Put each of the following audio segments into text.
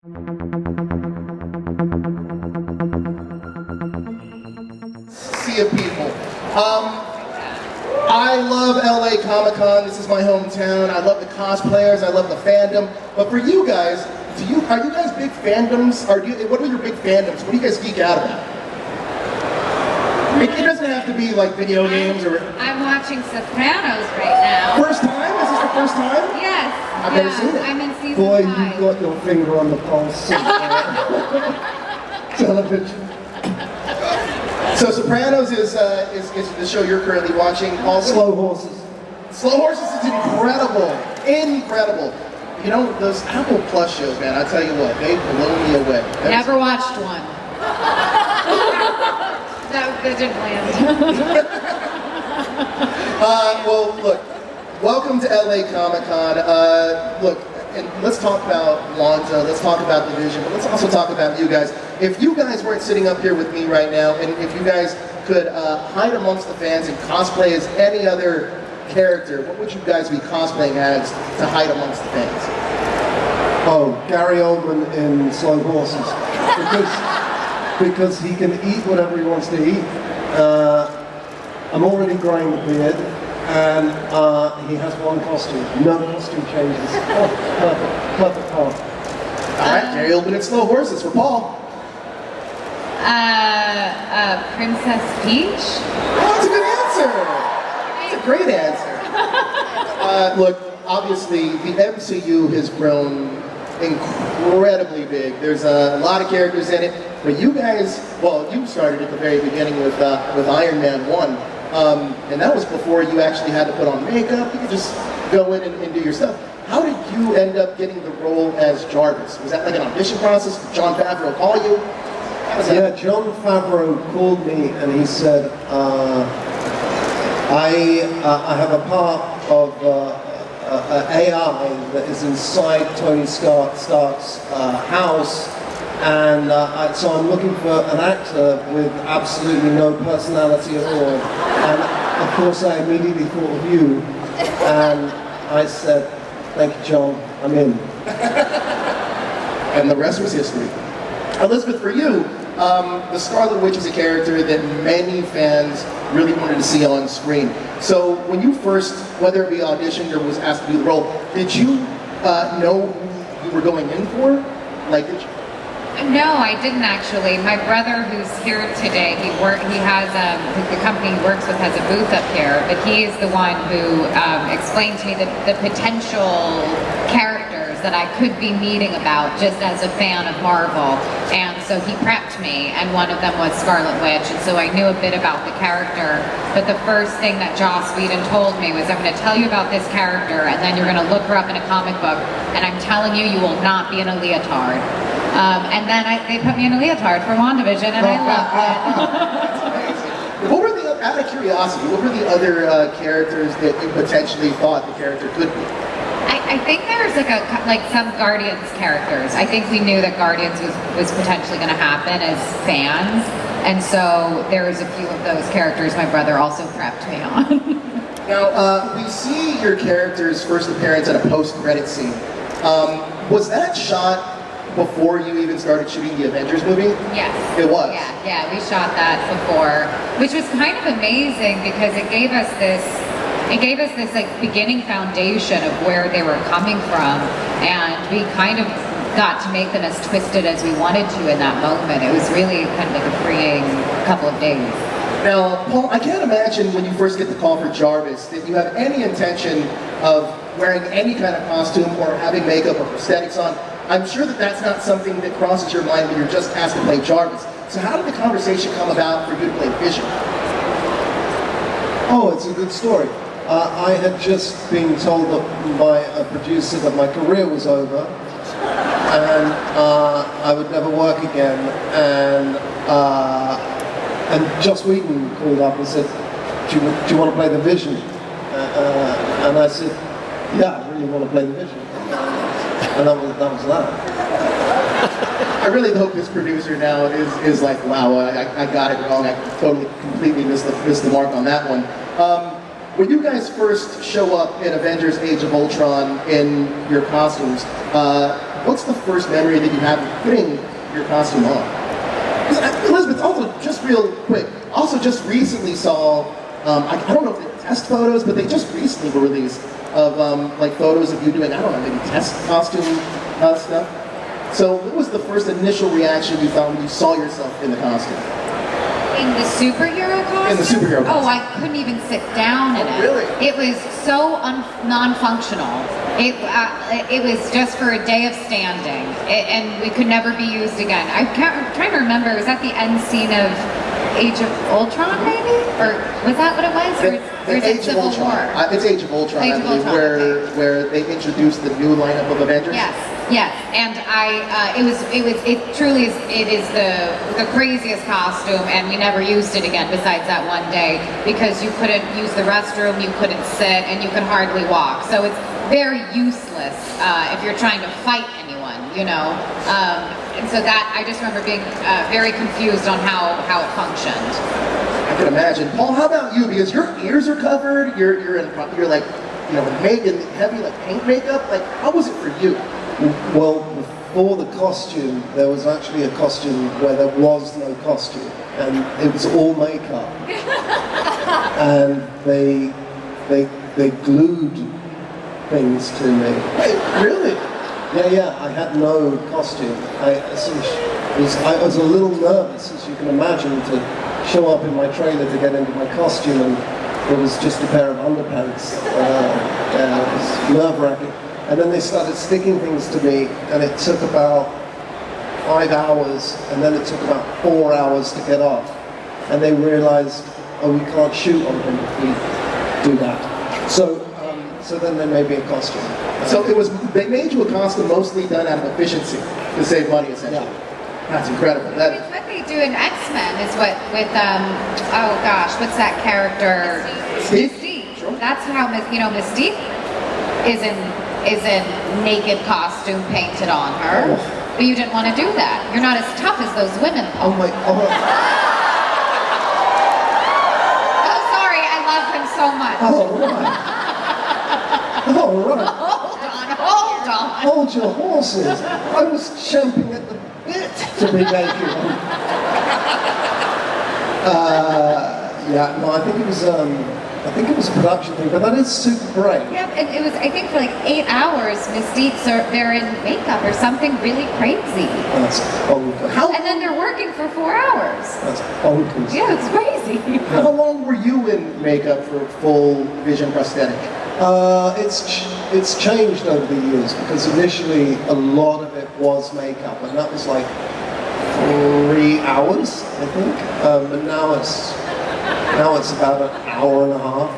Sea of people. I love LA Comic-Con. This is my hometown. I love the cosplayers. I love the fandom. But for you guys, are you guys big fandoms? What are your big fandoms? What do you guys geek out about? It doesn't have to be like video games or... I'm watching Sopranos right now. First time? Is this the first time? Yes. I've never seen it. I'm in season Boy, 5. you've got your finger on the pulse of television. So Sopranos is the show you're currently watching. Also, Slow Horses. Slow Horses is incredible. Incredible. You know, those Apple Plus shows, man, I tell you what, they blow me away. Never watched one. That didn't land. Well, look, welcome to LA Comic-Con. Look, and let's talk about Wanda, let's talk about the Vision, but let's also talk about you guys. If you guys weren't sitting up here with me right now, and if you guys could hide amongst the fans and cosplay as any other character, what would you guys be cosplaying as to hide amongst the fans? Oh, Gary Oldman in Slow Horses. Because he can eat whatever he wants to eat. I'm already growing the beard, and he has one costume. No costume changes. Oh, perfect part. All right, Gary Oldman and Slow Horses for Paul. Princess Peach? Oh, that's a good answer. That's a great answer. Look, obviously, the MCU has grown incredibly big. There's a lot of characters in it, but you guys, well, you started at the very beginning with Iron Man 1, and that was before you actually had to put on makeup. You could just go in and do your stuff. How did you end up getting the role as Jarvis? Was that like an audition process? Did Jon Favreau call you? Yeah, Jon Favreau called me and he said, I have a part of AI that is inside Tony Stark's house, and so I'm looking for an actor with absolutely no personality at all. And of course I immediately thought of you, and I said, thank you, John, I'm in. And the rest was history. Elizabeth, for you, the Scarlet Witch is a character that many fans really wanted to see on screen. So when you first, whether it be auditioned or was asked to do the role, did you know who you were going in for? Like, did you? No, I didn't actually. My brother, who's here today, he has the company he works with has a booth up here, but he is the one who explained to me the potential characters that I could be meeting about just as a fan of Marvel. And so he prepped me, and one of them was Scarlet Witch, and so I knew a bit about the character. But the first thing that Joss Whedon told me was, I'm going to tell you about this character, and then you're going to look her up in a comic book, and I'm telling you, you will not be in a leotard. And then they put me in a leotard for WandaVision, and I loved it. That's amazing. What were out of curiosity, what were the other characters that you potentially thought the character could be? I think there's like some Guardians characters. I think we knew that Guardians was potentially going to happen as fans, and so there was a few of those characters my brother also prepped me on. Now, we see your character's first appearance at a post-credit scene. Was that shot before you even started shooting the Avengers movie? Yes. It was? Yeah, we shot that before, which was kind of amazing because it gave us this like beginning foundation of where they were coming from, and we kind of got to make them as twisted as we wanted to in that moment. It was really kind of like a freeing couple of days. Now, Paul, I can't imagine when you first get the call for Jarvis that you have any intention of wearing any kind of costume or having makeup or prosthetics on. I'm sure that that's not something that crosses your mind when you're just asked to play Jarvis. So how did the conversation come about for you to play Vision? Oh, it's a good story. I had just been told by a producer that my career was over and I would never work again. And Joss Whedon called up and said, do you want to play the Vision? And I said, yeah, I really want to play the Vision. And that was that. I really hope this producer now is like, wow, I got it wrong. I totally, completely missed the mark on that one. When you guys first show up in Avengers Age of Ultron in your costumes, what's the first memory that you have of putting your costume on? Elizabeth, also, just real quick, also just recently saw, I don't know if they're test photos, but they just recently were released of like photos of you doing, I don't know, maybe test costume stuff. So what was the first initial reaction you felt when you saw yourself in the costume? In the superhero costume? In the superhero costume. Oh, I couldn't even sit down in it. Really? It was so non-functional. It was just for a day of standing, and we could never be used again. I'm trying to remember, was that the end scene of Age of Ultron, maybe? Or was that what it was? Or is it Civil War? It's Age of Ultron, I believe, where they introduced the new lineup of Avengers. Yes, yes, and it truly is the craziest costume, and we never used it again besides that one day, because you couldn't use the restroom, you couldn't sit, and you could hardly walk. So it's very useless if you're trying to fight anyone, you know. And so that, I just remember being very confused on how it functioned. I can imagine. Paul, how about you? Because your ears are covered, you're like, you know, made in heavy like paint makeup. Like, how was it for you? Well, before the costume, there was actually a costume where there was no costume, and it was all makeup. And they glued things to me. Wait, really? Yeah, I had no costume. I was a little nervous, as you can imagine, to show up in my trailer to get into my costume, and it was just a pair of underpants. It was nerve-wracking. And then they started sticking things to me, and it took about 5 hours, and then it took about 4 hours to get off. And they realized, oh, we can't shoot on him if we do that. So then they made me a costume. So they made you a costume mostly done out of efficiency to save money, essentially. Yeah. That's incredible. It's what they do in X-Men, is what with oh gosh, what's that character? Mystique. Sure. That's how Mystique is in naked costume painted on her. Oh. But you didn't want to do that. You're not as tough as those women. Oh my, Oh, sorry, I love him so much. oh right. Hold on. Hold your horses. I was champing at the bit to be naked. Yeah, no, I think it was a production thing, but that is super great. Yeah, and it was, I think, for like 8 hours, Mystique's they're in makeup or something really crazy. That's bonkers. And then they're working for 4 hours. That's bonkers. Yeah, it's crazy. How long were you in makeup for full vision prosthetic? It's changed over the years, because initially a lot of it was makeup, and that was like 3 hours, I think. But now it's about an hour and a half.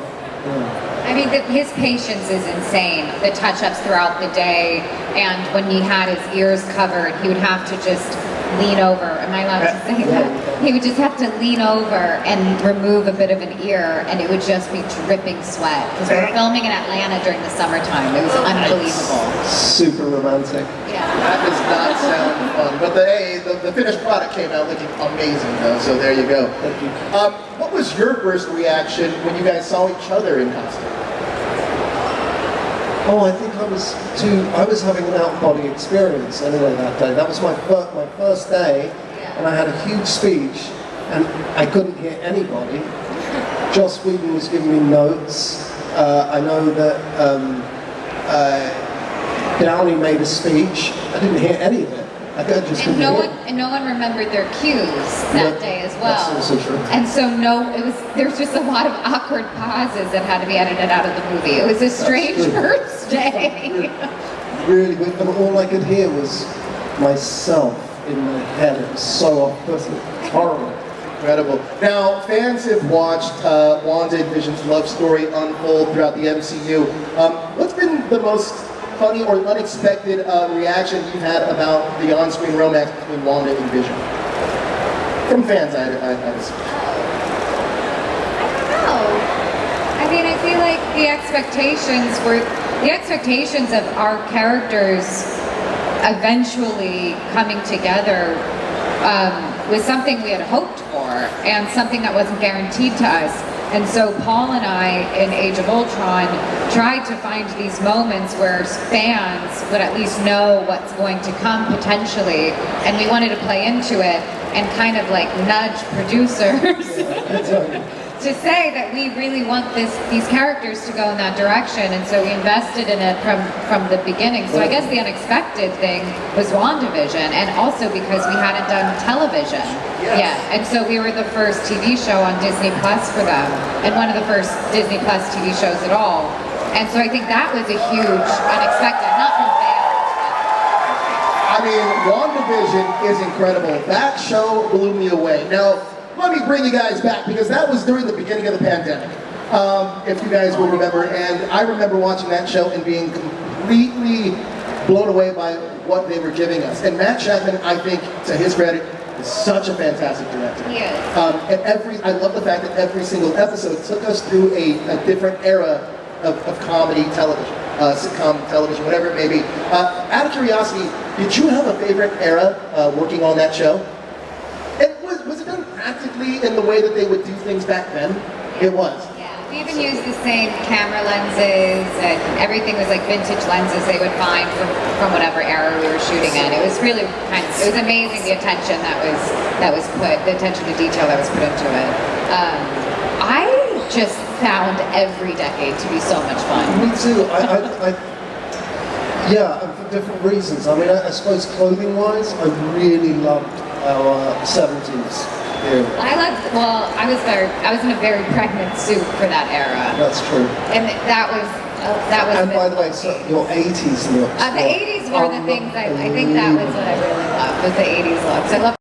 Yeah. I mean, his patience is insane. The touch-ups throughout the day, and when he had his ears covered, he would have to just lean over. Am I allowed to say that? He would just have to lean over and remove a bit of an ear, and it would just be dripping sweat. Because we were filming in Atlanta during the summertime. It was unbelievable. Super romantic. Yeah. That does not sound fun. But the finished product came out looking amazing, though. So there you go. Thank you. What was your first reaction when you guys saw each other in costume? Oh, I think I was having an out-of-body experience anyway that day. That was my first day, and I had a huge speech, and I couldn't hear anybody. Joss Whedon was giving me notes. I know that Downey made a speech. I didn't hear any of it. And no one remembered their cues that day as well. That's also true. And so there's just a lot of awkward pauses that had to be edited out of the movie. It was a strange first day. Really weird. And all I could hear was myself in my head. It was so off-putting. Horrible. Incredible. Now, fans have watched WandaVision's love story unfold throughout the MCU. What's been the most funny or unexpected reaction you've had about the on-screen romance between Wanda and Vision? From fans, I assume. I don't know. I mean, I feel like the expectations of our characters eventually coming together was something we had hoped for, and something that wasn't guaranteed to us. And so Paul and I, in Age of Ultron, tried to find these moments where fans would at least know what's going to come potentially, and we wanted to play into it and kind of like nudge producers to say that we really want these characters to go in that direction, and so we invested in it from the beginning. So I guess the unexpected thing was WandaVision, and also because we hadn't done television yet, and so we were the first TV show on Disney Plus for them, and one of the first Disney Plus TV shows at all. And so I think that was a huge unexpected, not from fans. I mean, WandaVision is incredible. That show blew me away. Now, let me bring you guys back, because that was during the beginning of the pandemic, if you guys will remember. And I remember watching that show and being completely blown away by what they were giving us. And Matt Shakman, I think, to his credit, is such a fantastic director. He is. And I love the fact that every single episode took us through a different era of comedy television, sitcom television, whatever it may be. Out of curiosity, did you have a favorite era working on that show? Was it done practically in the way that they would do things back then? It was. Yeah, we even used the same camera lenses, and everything was like vintage lenses they would find from whatever era we were shooting in. It was really it was amazing, the attention that was put, the attention to detail that was put into it. I just found every decade to be so much fun. Me too. Yeah, and for different reasons. I mean, I suppose clothing-wise, I really loved our 70s era. I was in a very pregnant suit for that era. That's true. And that was. And by the way, so your 80s looks. The 80s were the things I think that was what I really loved, was the 80s looks. I love